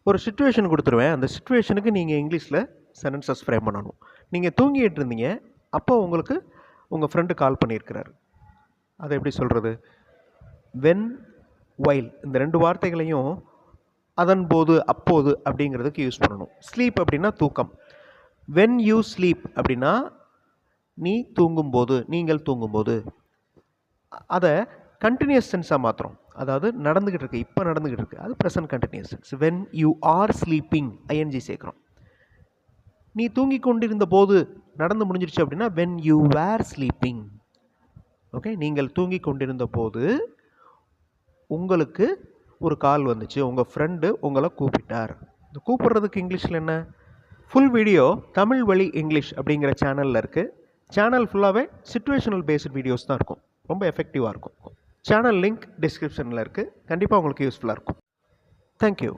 ஒரு சிச்சுவேஷன் கொடுத்துருவேன். அந்த சிச்சுவேஷனுக்கு நீங்கள் இங்கிலீஷில் சென்டென்சஸ் ஃப்ரேம் பண்ணணும். நீங்கள் தூங்கிட்டு இருந்தீங்க, அப்போ உங்களுக்கு உங்கள் ஃப்ரெண்டு கால் பண்ணியிருக்கிறாரு. அதை எப்படி சொல்கிறது? வென், வைல் இந்த 2 வார்த்தைகளையும் அதன் போது, அப்போது அப்படிங்கிறதுக்கு யூஸ் பண்ணணும். ஸ்லீப் அப்படின்னா தூக்கம். வென் யூ ஸ்லீப் அப்படின்னா நீ தூங்கும்போது, நீங்கள் தூங்கும்போது. அதை கண்டினியூஸ் சென்ஸாக மாற்றுறோம். அதாவது நடந்துக்கிட்டு இருக்கு, இப்போ நடந்துக்கிட்டு இருக்கு, அது present continuous tense. When you are sleeping I N G சேர்க்குறோம். நீ தூங்கி கொண்டிருந்த போது நடந்து முடிஞ்சிருச்சு அப்படின்னா when you were sleeping. Okay, நீங்கள் தூங்கி கொண்டிருந்த போது உங்களுக்கு ஒரு கால் வந்துச்சு, உங்கள் ஃப்ரெண்டு உங்களை கூப்பிட்டார். இந்த கூப்பிட்றதுக்கு இங்கிலீஷில் என்ன? ஃபுல் வீடியோ தமிழ் வழி இங்கிலீஷ் அப்படிங்கிற சேனலில் இருக்குது. சேனல் ஃபுல்லாகவே சிச்சுவேஷனல் பேஸ்ட் வீடியோஸ் தான் இருக்கும். ரொம்ப எஃபெக்டிவாக இருக்கும். சேனல் லிங்க் டிஸ்கிரிப்ஷனில் இருக்குது. கண்டிப்பாக உங்களுக்கு யூஸ்ஃபுல்லாக இருக்கும். தேங்க்யூ.